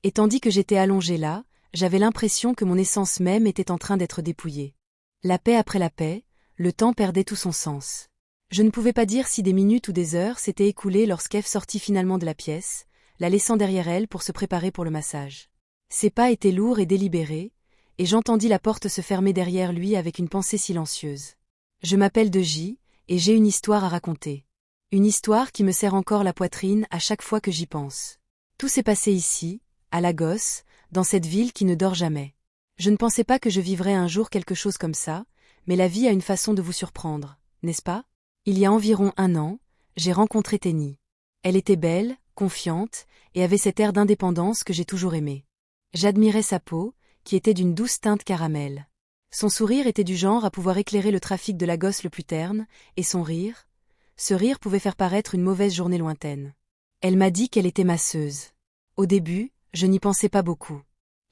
Et tandis que j'étais allongée là, j'avais l'impression que mon essence même était en train d'être dépouillée. La paix après la paix, le temps perdait tout son sens. Je ne pouvais pas dire si des minutes ou des heures s'étaient écoulées lorsqu'Eve sortit finalement de la pièce, la laissant derrière elle pour se préparer pour le massage. Ses pas étaient lourds et délibérés, et j'entendis la porte se fermer derrière lui avec une pensée silencieuse. Je m'appelle Deji, et j'ai une histoire à raconter. Une histoire qui me serre encore la poitrine à chaque fois que j'y pense. Tout s'est passé ici, à Lagos, dans cette ville qui ne dort jamais. Je ne pensais pas que je vivrais un jour quelque chose comme ça, mais la vie a une façon de vous surprendre, n'est-ce pas? Il y a environ 1 an, j'ai rencontré Tenny. Elle était belle, confiante, et avait cet air d'indépendance que j'ai toujours aimé. J'admirais sa peau, qui était d'une douce teinte caramel. Son sourire était du genre à pouvoir éclairer le trafic de Lagos le plus terne, et ce rire pouvait faire paraître une mauvaise journée lointaine. Elle m'a dit qu'elle était masseuse. Au début, je n'y pensais pas beaucoup.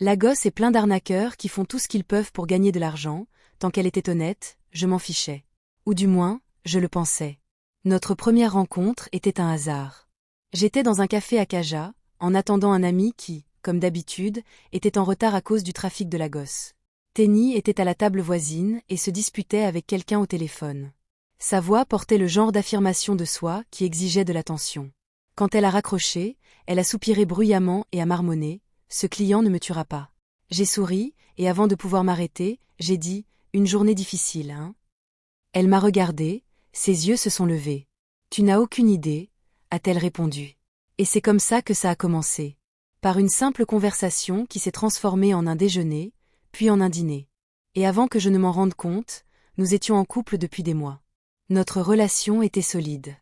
Lagos est plein d'arnaqueurs qui font tout ce qu'ils peuvent pour gagner de l'argent, tant qu'elle était honnête, je m'en fichais. Ou du moins, je le pensais. Notre première rencontre était un hasard. J'étais dans un café à Kaja, en attendant un ami qui, comme d'habitude, était en retard à cause du trafic de Lagos. Tenny était à la table voisine et se disputait avec quelqu'un au téléphone. Sa voix portait le genre d'affirmation de soi qui exigeait de l'attention. Quand elle a raccroché, elle a soupiré bruyamment et a marmonné « Ce client ne me tuera pas ». J'ai souri, et avant de pouvoir m'arrêter, j'ai dit « Une journée difficile, hein ?» Elle m'a regardé, ses yeux se sont levés. « Tu n'as aucune idée », a-t-elle répondu. Et c'est comme ça que ça a commencé. Par une simple conversation qui s'est transformée en un déjeuner, puis en un dîner. Et avant que je ne m'en rende compte, nous étions en couple depuis des mois. Notre relation était solide.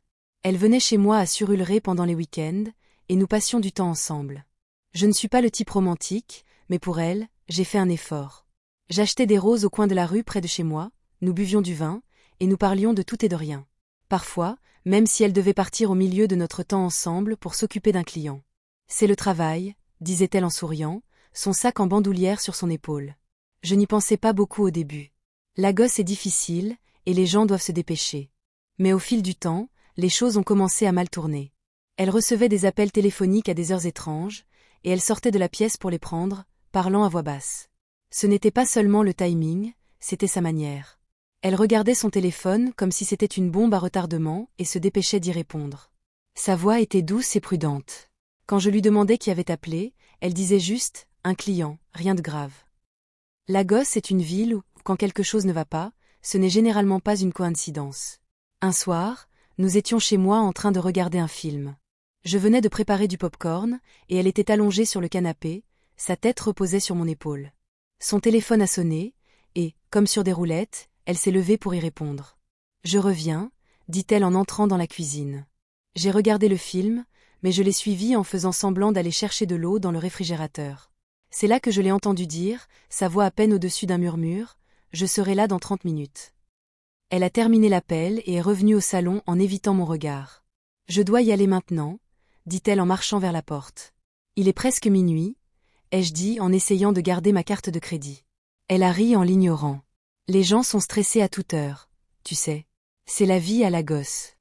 Elle venait chez moi à Surulere pendant les week-ends, et nous passions du temps ensemble. Je ne suis pas le type romantique, mais pour elle, j'ai fait un effort. J'achetais des roses au coin de la rue près de chez moi, nous buvions du vin, et nous parlions de tout et de rien. Parfois, même si elle devait partir au milieu de notre temps ensemble pour s'occuper d'un client. C'est le travail, disait-elle en souriant, son sac en bandoulière sur son épaule. Je n'y pensais pas beaucoup au début. Lagos est difficile, et les gens doivent se dépêcher. Mais au fil du temps, les choses ont commencé à mal tourner. Elle recevait des appels téléphoniques à des heures étranges, et elle sortait de la pièce pour les prendre, parlant à voix basse. Ce n'était pas seulement le timing, c'était sa manière. Elle regardait son téléphone comme si c'était une bombe à retardement et se dépêchait d'y répondre. Sa voix était douce et prudente. Quand je lui demandais qui avait appelé, elle disait juste « un client, rien de grave ». Lagos est une ville où, quand quelque chose ne va pas, ce n'est généralement pas une coïncidence. Un soir, nous étions chez moi en train de regarder un film. Je venais de préparer du popcorn, et elle était allongée sur le canapé, sa tête reposait sur mon épaule. Son téléphone a sonné, et, comme sur des roulettes, elle s'est levée pour y répondre. « Je reviens », dit-elle en entrant dans la cuisine. J'ai regardé le film, mais je l'ai suivie en faisant semblant d'aller chercher de l'eau dans le réfrigérateur. C'est là que je l'ai entendue dire, sa voix à peine au-dessus d'un murmure, « Je serai là dans 30 minutes ». Elle a terminé l'appel et est revenue au salon en évitant mon regard. « Je dois y aller maintenant », dit-elle en marchant vers la porte. « Il est presque minuit », ai-je dit en essayant de garder ma carte de crédit. Elle a ri en l'ignorant. Les gens sont stressés à toute heure, tu sais. C'est la vie à Lagos.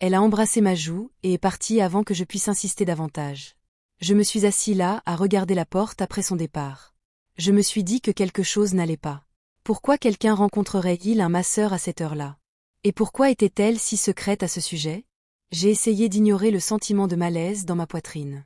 Elle a embrassé ma joue et est partie avant que je puisse insister davantage. Je me suis assis là à regarder la porte après son départ. Je me suis dit que quelque chose n'allait pas. Pourquoi quelqu'un rencontrerait-il un masseur à cette heure-là? Et pourquoi était-elle si secrète à ce sujet? J'ai essayé d'ignorer le sentiment de malaise dans ma poitrine.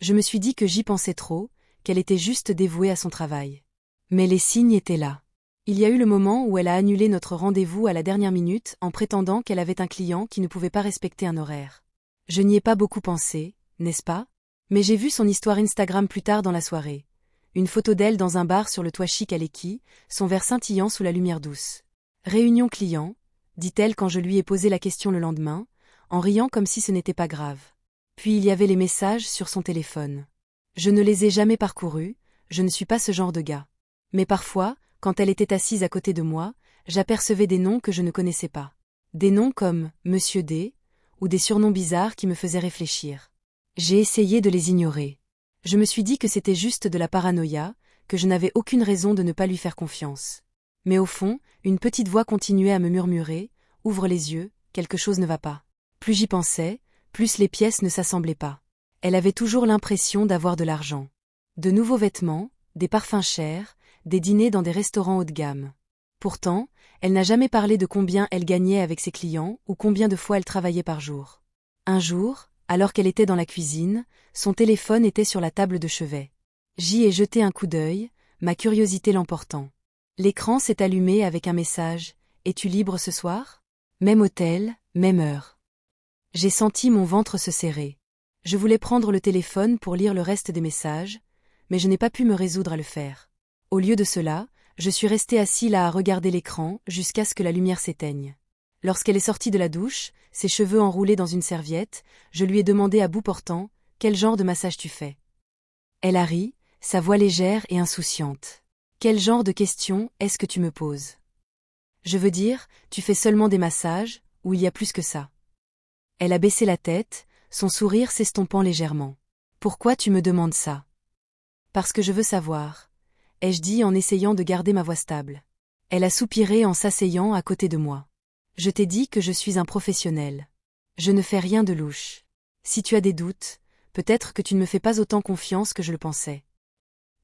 Je me suis dit que j'y pensais trop, qu'elle était juste dévouée à son travail. Mais les signes étaient là. Il y a eu le moment où elle a annulé notre rendez-vous à la dernière minute en prétendant qu'elle avait un client qui ne pouvait pas respecter un horaire. Je n'y ai pas beaucoup pensé, n'est-ce pas? Mais j'ai vu son histoire Instagram plus tard dans la soirée. Une photo d'elle dans un bar sur le toit chic à Lekki, son verre scintillant sous la lumière douce. Réunion client, dit-elle quand je lui ai posé la question le lendemain, en riant comme si ce n'était pas grave. Puis il y avait les messages sur son téléphone. Je ne les ai jamais parcourus, je ne suis pas ce genre de gars. Mais parfois, quand elle était assise à côté de moi, j'apercevais des noms que je ne connaissais pas. Des noms comme « Monsieur D » ou des surnoms bizarres qui me faisaient réfléchir. J'ai essayé de les ignorer. Je me suis dit que c'était juste de la paranoïa, que je n'avais aucune raison de ne pas lui faire confiance. Mais au fond, une petite voix continuait à me murmurer « Ouvre les yeux, quelque chose ne va pas ». Plus j'y pensais, plus les pièces ne s'assemblaient pas. Elle avait toujours l'impression d'avoir de l'argent. De nouveaux vêtements, des parfums chers, des dîners dans des restaurants haut de gamme. Pourtant, elle n'a jamais parlé de combien elle gagnait avec ses clients ou combien de fois elle travaillait par jour. Un jour, alors qu'elle était dans la cuisine, son téléphone était sur la table de chevet. J'y ai jeté un coup d'œil, ma curiosité l'emportant. L'écran s'est allumé avec un message « Es-tu libre ce soir ?» Même hôtel, même heure. J'ai senti mon ventre se serrer. Je voulais prendre le téléphone pour lire le reste des messages, mais je n'ai pas pu me résoudre à le faire. Au lieu de cela, je suis resté assis là à regarder l'écran jusqu'à ce que la lumière s'éteigne. Lorsqu'elle est sortie de la douche, ses cheveux enroulés dans une serviette, je lui ai demandé à bout portant « Quel genre de massage tu fais ?» Elle a ri, sa voix légère et insouciante. « Quel genre de questions est-ce que tu me poses ? Je veux dire, tu fais seulement des massages, ou il y a plus que ça ?» Elle a baissé la tête, son sourire s'estompant légèrement. « Pourquoi tu me demandes ça ? » « Parce que je veux savoir, » ai-je dit en essayant de garder ma voix stable. Elle a soupiré en s'asseyant à côté de moi. « Je t'ai dit que je suis un professionnel. Je ne fais rien de louche. Si tu as des doutes, peut-être que tu ne me fais pas autant confiance que je le pensais. »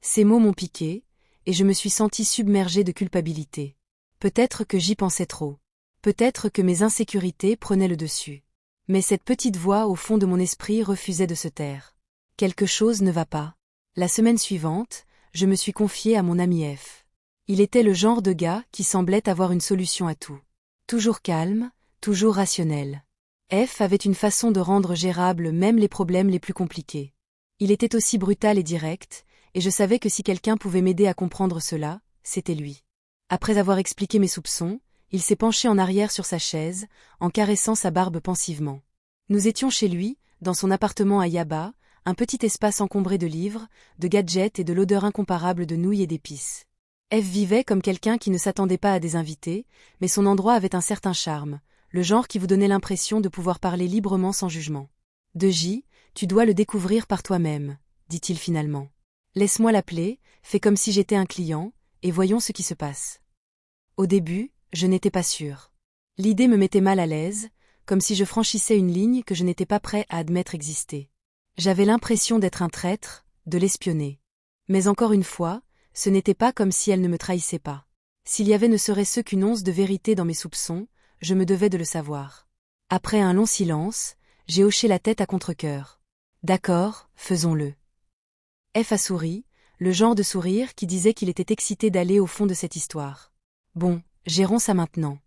Ces mots m'ont piqué, et je me suis sentie submergée de culpabilité. Peut-être que j'y pensais trop. Peut-être que mes insécurités prenaient le dessus. Mais cette petite voix au fond de mon esprit refusait de se taire. Quelque chose ne va pas. La semaine suivante, je me suis confiée à mon ami F. Il était le genre de gars qui semblait avoir une solution à tout. Toujours calme, toujours rationnel. F avait une façon de rendre gérables même les problèmes les plus compliqués. Il était aussi brutal et direct, et je savais que si quelqu'un pouvait m'aider à comprendre cela, c'était lui. Après avoir expliqué mes soupçons, il s'est penché en arrière sur sa chaise, en caressant sa barbe pensivement. Nous étions chez lui, dans son appartement à Yaba, un petit espace encombré de livres, de gadgets et de l'odeur incomparable de nouilles et d'épices. F vivait comme quelqu'un qui ne s'attendait pas à des invités, mais son endroit avait un certain charme, le genre qui vous donnait l'impression de pouvoir parler librement sans jugement. « De J, tu dois le découvrir par toi-même, » dit-il finalement. « Laisse-moi l'appeler, fais comme si j'étais un client, et voyons ce qui se passe. » Au début, je n'étais pas sûre. L'idée me mettait mal à l'aise, comme si je franchissais une ligne que je n'étais pas prêt à admettre exister. J'avais l'impression d'être un traître, de l'espionner. Mais encore une fois, ce n'était pas comme si elle ne me trahissait pas. S'il y avait ne serait-ce qu'une once de vérité dans mes soupçons, je me devais de le savoir. Après un long silence, j'ai hoché la tête à contre-cœur. D'accord, faisons-le. F a souri, le genre de sourire qui disait qu'il était excité d'aller au fond de cette histoire. Bon, gérons ça maintenant.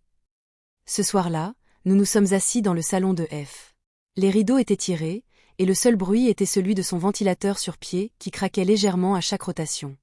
Ce soir-là, nous nous sommes assis dans le salon de F. Les rideaux étaient tirés, et le seul bruit était celui de son ventilateur sur pied qui craquait légèrement à chaque rotation.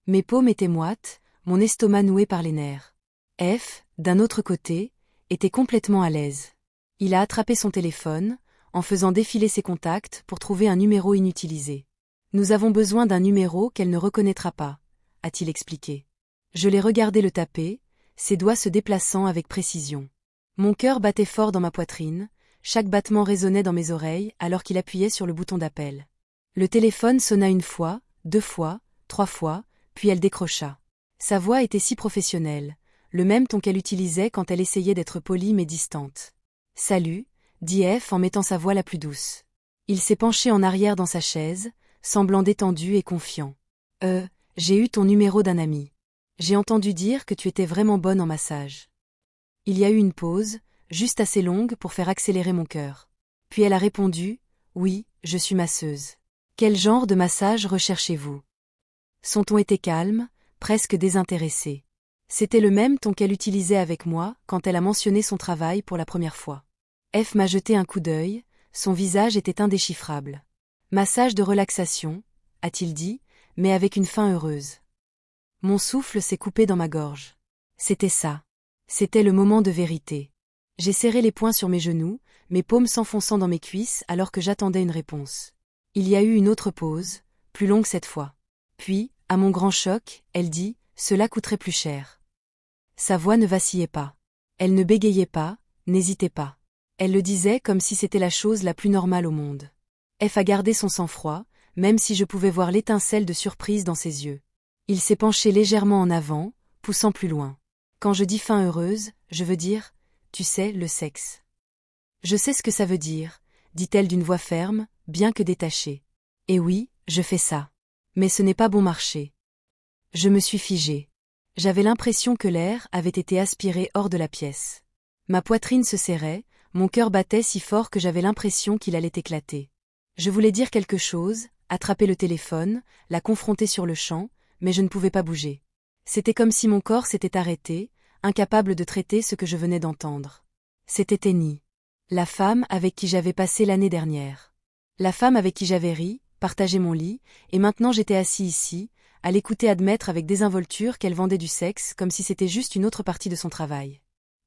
Mes paumes étaient moites, mon estomac noué par les nerfs. F, d'un autre côté, était complètement à l'aise. Il a attrapé son téléphone, en faisant défiler ses contacts pour trouver un numéro inutilisé. « Nous avons besoin d'un numéro qu'elle ne reconnaîtra pas », a-t-il expliqué. Je l'ai regardé le taper, ses doigts se déplaçant avec précision. Mon cœur battait fort dans ma poitrine, chaque battement résonnait dans mes oreilles alors qu'il appuyait sur le bouton d'appel. Le téléphone sonna une fois, 2 fois, 3 fois, puis elle décrocha. Sa voix était si professionnelle, le même ton qu'elle utilisait quand elle essayait d'être polie mais distante. « Salut », dit F en mettant sa voix la plus douce. Il s'est penché en arrière dans sa chaise, semblant détendu et confiant. « J'ai eu ton numéro d'un ami. J'ai entendu dire que tu étais vraiment bonne en massage. » Il y a eu une pause, juste assez longue pour faire accélérer mon cœur. Puis elle a répondu « Oui, je suis masseuse. Quel genre de massage recherchez-vous » Son ton était calme, presque désintéressé. C'était le même ton qu'elle utilisait avec moi quand elle a mentionné son travail pour la première fois. F m'a jeté un coup d'œil, son visage était indéchiffrable. « Massage de relaxation », a-t-il dit, mais avec une fin heureuse. Mon souffle s'est coupé dans ma gorge. C'était ça. C'était le moment de vérité. J'ai serré les poings sur mes genoux, mes paumes s'enfonçant dans mes cuisses alors que j'attendais une réponse. Il y a eu une autre pause, plus longue cette fois. Puis, à mon grand choc, elle dit « Cela coûterait plus cher ». Sa voix ne vacillait pas. Elle ne bégayait pas, n'hésitait pas. Elle le disait comme si c'était la chose la plus normale au monde. F a gardé son sang-froid, même si je pouvais voir l'étincelle de surprise dans ses yeux. Il s'est penché légèrement en avant, poussant plus loin. Quand je dis fin heureuse, je veux dire, tu sais, le sexe. Je sais ce que ça veut dire, dit-elle d'une voix ferme, bien que détachée. Et oui, je fais ça. Mais ce n'est pas bon marché. Je me suis figée. J'avais l'impression que l'air avait été aspiré hors de la pièce. Ma poitrine se serrait, mon cœur battait si fort que j'avais l'impression qu'il allait éclater. Je voulais dire quelque chose, attraper le téléphone, la confronter sur le champ, mais je ne pouvais pas bouger. C'était comme si mon corps s'était arrêté, incapable de traiter ce que je venais d'entendre. C'était Tenny. La femme avec qui j'avais passé l'année dernière. La femme avec qui j'avais ri, partagé mon lit, et maintenant j'étais assis ici, à l'écouter admettre avec désinvolture qu'elle vendait du sexe comme si c'était juste une autre partie de son travail.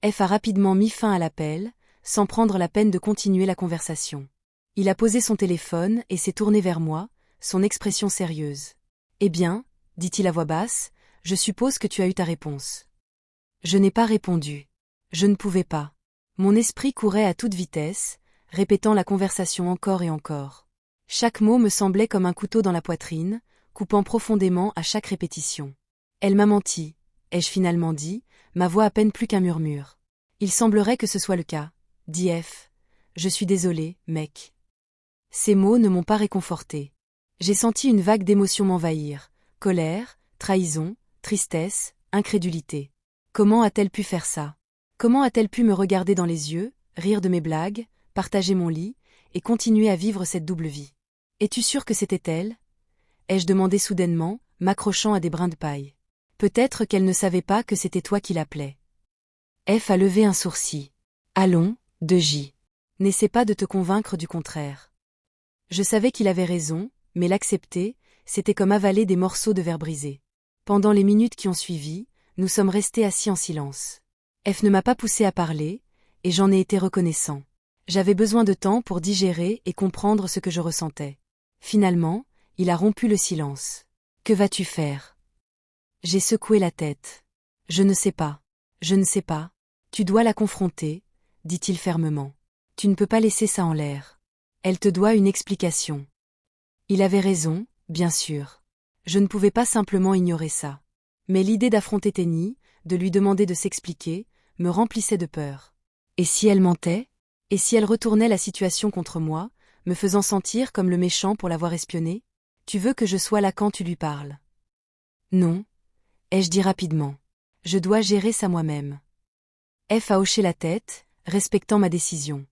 F a rapidement mis fin à l'appel, sans prendre la peine de continuer la conversation. Il a posé son téléphone et s'est tourné vers moi, son expression sérieuse. « Eh bien, dit-il à voix basse, je suppose que tu as eu ta réponse. » Je n'ai pas répondu. Je ne pouvais pas. Mon esprit courait à toute vitesse, répétant la conversation encore et encore. Chaque mot me semblait comme un couteau dans la poitrine, coupant profondément à chaque répétition. Elle m'a menti, ai-je finalement dit, ma voix à peine plus qu'un murmure. Il semblerait que ce soit le cas, dit F. Je suis désolé, mec. Ces mots ne m'ont pas réconforté. J'ai senti une vague d'émotions m'envahir, colère, trahison, tristesse, incrédulité. Comment a-t-elle pu faire ça? Comment a-t-elle pu me regarder dans les yeux, rire de mes blagues, partager mon lit, et continuer à vivre cette double vie? Es-tu sûr que c'était elle? Ai-je demandé soudainement, m'accrochant à des brins de paille. Peut-être qu'elle ne savait pas que c'était toi qui l'appelais. F a levé un sourcil. Allons, de J. N'essaie pas de te convaincre du contraire. Je savais qu'il avait raison, mais l'accepter, c'était comme avaler des morceaux de verre brisé. Pendant les minutes qui ont suivi, nous sommes restés assis en silence. F ne m'a pas poussé à parler, et j'en ai été reconnaissant. J'avais besoin de temps pour digérer et comprendre ce que je ressentais. Finalement, il a rompu le silence. Que vas-tu faire? J'ai secoué la tête. Je ne sais pas. Je ne sais pas. Tu dois la confronter, dit-il fermement. Tu ne peux pas laisser ça en l'air. Elle te doit une explication. Il avait raison, bien sûr. Je ne pouvais pas simplement ignorer ça. Mais l'idée d'affronter Tenny, de lui demander de s'expliquer, me remplissait de peur. Et si elle mentait? Et si elle retournait la situation contre moi, me faisant sentir comme le méchant pour l'avoir espionnée? Tu veux que je sois là quand tu lui parles? Non, ai-je dit rapidement. Je dois gérer ça moi-même. F a hoché la tête, respectant ma décision.